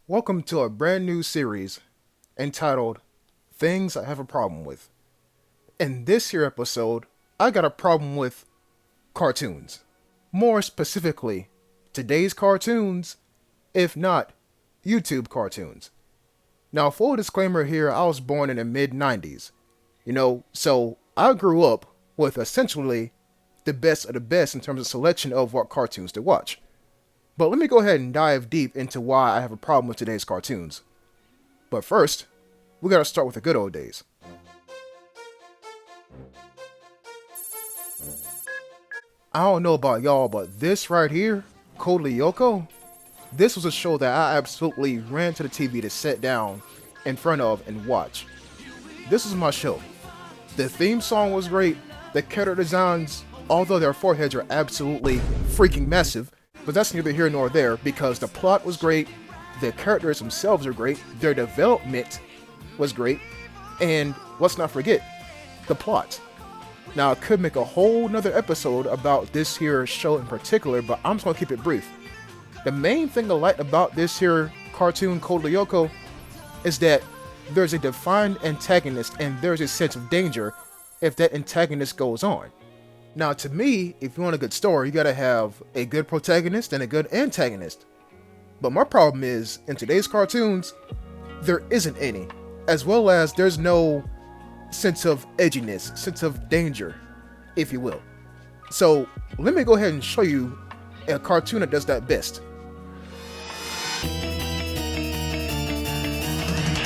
Welcome to a brand new series entitled Things I Have a Problem With. In this here episode, I got a problem with cartoons. More specifically, today's cartoons, if not YouTube cartoons. Now, full disclaimer here, I was born in the mid 90s. So I grew up with essentially the best of the best in terms of selection of what cartoons to watch. But let me go ahead and dive deep into why I have a problem with today's cartoons. But first, we gotta start with the good old days. I don't know about y'all, but this right here, Code Lyoko, this was a show that I absolutely ran to the TV to sit down in front of and watch. This was my show. The theme song was great, the character designs, although their foreheads are absolutely freaking massive, but that's neither here nor there because the plot was great, the characters themselves are great, their development was great, and let's not forget, the plot. Now, I could make a whole nother episode about this here show in particular, but I'm just gonna keep it brief. The main thing I like about this here cartoon Code Lyoko is that there's a defined antagonist and there's a sense of danger if that antagonist goes on. Now, to me, if you want a good story, you gotta have a good protagonist and a good antagonist. But my problem is, in today's cartoons, there isn't any, as well as there's no sense of edginess, sense of danger, if you will. So, let me go ahead and show you a cartoon that does that best.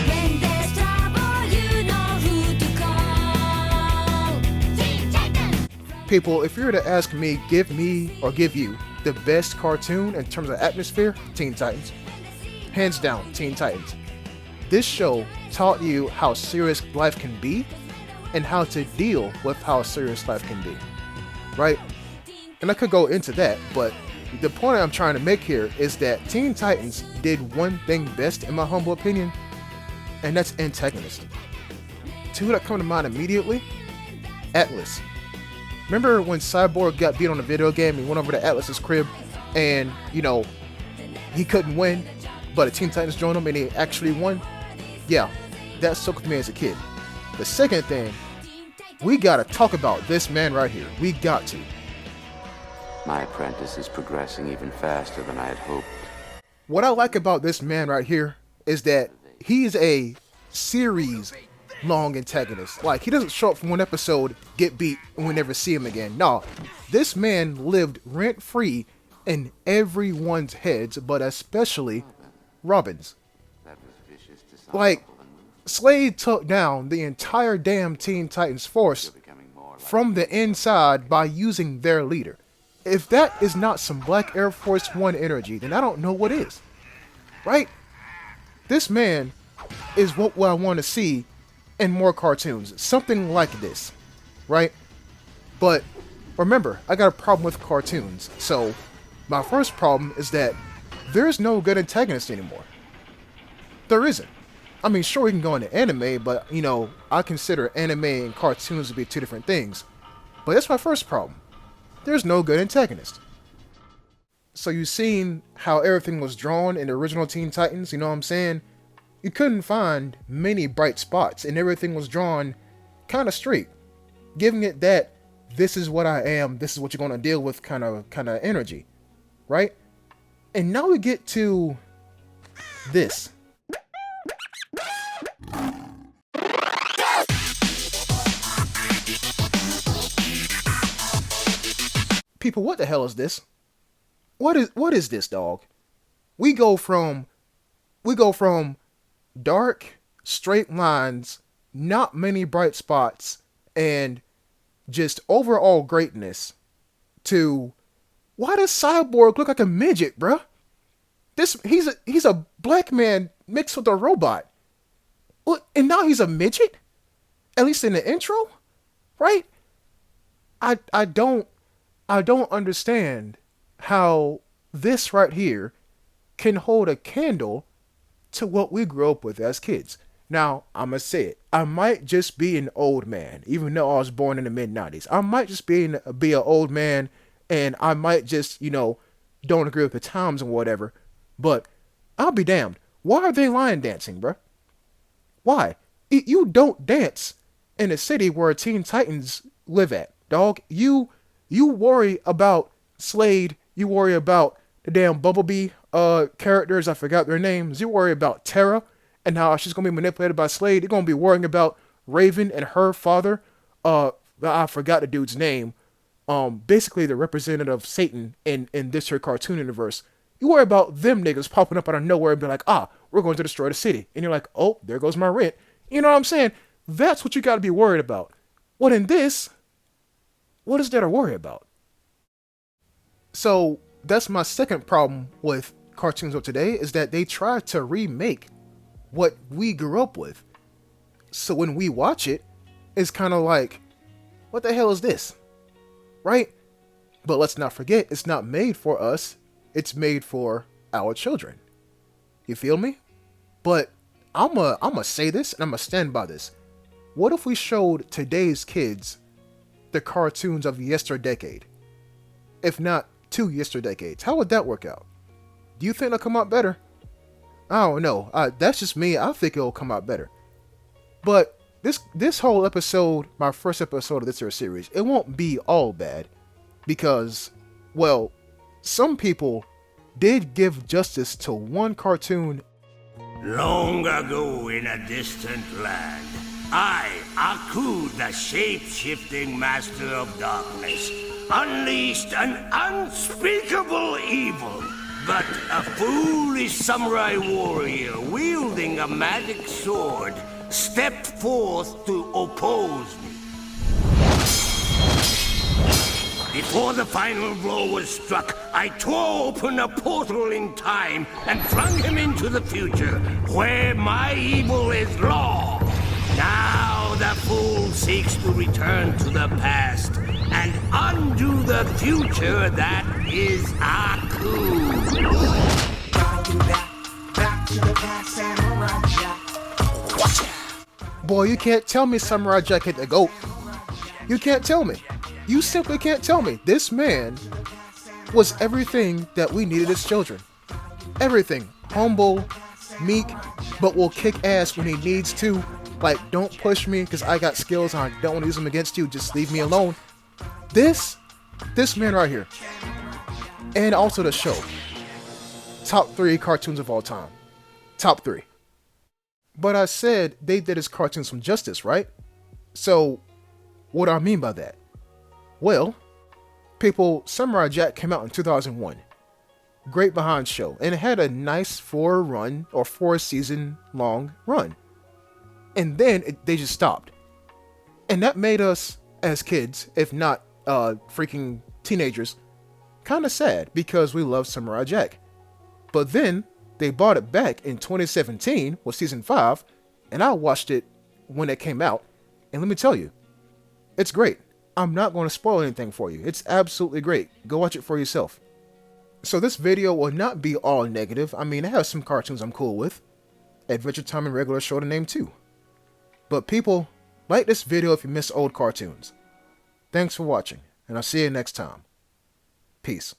When there's trouble, you know who to call. Teen Titans. People, if you were to ask me or give you the best cartoon in terms of atmosphere, Teen Titans. Hands down, Teen Titans. This show taught you how serious life can be and how to deal with how serious life can be. Right? And I could go into that, but the point I'm trying to make here is that Teen Titans did one thing best, in my humble opinion, and that's antagonist. Two that come to mind immediately, Atlas. Remember when Cyborg got beat on a video game and he went over to Atlas's crib and, he couldn't win, but the Teen Titans joined him and he actually won? Yeah, that stuck with me as a kid. The second thing, we gotta talk about this man right here. We got to. My apprentice is progressing even faster than I had hoped. What I like about this man right here is that he's a series long antagonist. Like, he doesn't show up from one episode, get beat, and we never see him again. No, this man lived rent-free in everyone's heads, but especially Robin's. That was vicious, dishonorable, Like, and Slade took down the entire damn Teen Titans force becoming more like from the inside by using their leader. If that is not some Black Air Force One energy, then I don't know what is. Right? This man is what I want to see in more cartoons. Something like this. Right? But remember, I got a problem with cartoons. So my first problem is that there's no good antagonist anymore. There isn't. I mean, sure, we can go into anime, but, I consider anime and cartoons to be two different things. But that's my first problem. There's no good antagonist. So you've seen how everything was drawn in the original Teen Titans, you know what I'm saying? You couldn't find many bright spots, and everything was drawn kind of straight, giving it that this is what I am, this is what you're going to deal with kind of energy, right? And now we get to this. People, what the hell is this? What is this, dog? We go from dark, straight lines, not many bright spots, and just overall greatness to why does Cyborg look like a midget, bruh? He's a black man mixed with a robot. What, and now he's a midget? At least in the intro? Right? I don't understand how this right here can hold a candle to what we grew up with as kids. Now, I'm gonna say it. I might just be an old man, even though I was born in the mid 90s. I might just be an old man, and I might just, don't agree with the times and whatever. But I'll be damned. Why are they lion dancing, bruh? Why? You don't dance in a city where Teen Titans live at, dog. You worry about Slade. You worry about the damn Bumblebee characters. I forgot their names. You worry about Terra and how she's gonna be manipulated by Slade. You're gonna be worrying about Raven and her father. I forgot the dude's name. Basically the representative of Satan in this here cartoon universe. You worry about them niggas popping up out of nowhere and be like, we're going to destroy the city. And you're like, oh, there goes my rent. You know what I'm saying? That's what you got to be worried about. What in this? What is there to worry about? So that's my second problem with cartoons of today, is that they try to remake what we grew up with. So when we watch it, it's kind of like, what the hell is this? Right? But let's not forget, it's not made for us. It's made for our children. You feel me? But I'ma say this and I'ma stand by this. What if we showed today's kids the cartoons of yesterdecade? If not 2 yesterdecades. How would that work out? Do you think it'll come out better? I don't know. That's just me. I think it'll come out better. But this whole episode, my first episode of this here series, it won't be all bad. Because, well, some people did give justice to one cartoon. Long ago in a distant land, I, Aku, the shape-shifting master of darkness, unleashed an unspeakable evil. But a foolish samurai warrior wielding a magic sword stepped forth to oppose me. Before the final blow was struck, I tore open a portal in time and flung him into the future, where my evil is law. Now the fool seeks to return to the past and undo the future that is Aku. Boy, you can't tell me Samurai Jack hit the GOAT. You can't tell me. You simply can't tell me. This man was everything that we needed as children. Everything. Humble, meek, but will kick ass when he needs to. Like, don't push me because I got skills and I don't want to use them against you. Just leave me alone. This man right here. And also the show. Top 3 cartoons of all time. Top 3. But I said they did his cartoons from justice, right? So, what do I mean by that? Well, people, Samurai Jack came out in 2001. Great behind show. And it had a nice 4 season long run. And then they just stopped. And that made us, as kids, if not freaking teenagers, kind of sad because we loved Samurai Jack. But then they brought it back in 2017 with season 5, and I watched it when it came out. And let me tell you, it's great. I'm not going to spoil anything for you. It's absolutely great. Go watch it for yourself. So this video will not be all negative. I mean, it has some cartoons I'm cool with. Adventure Time and Regular Show to name 2. But people, like this video if you miss old cartoons. Thanks for watching, and I'll see you next time. Peace.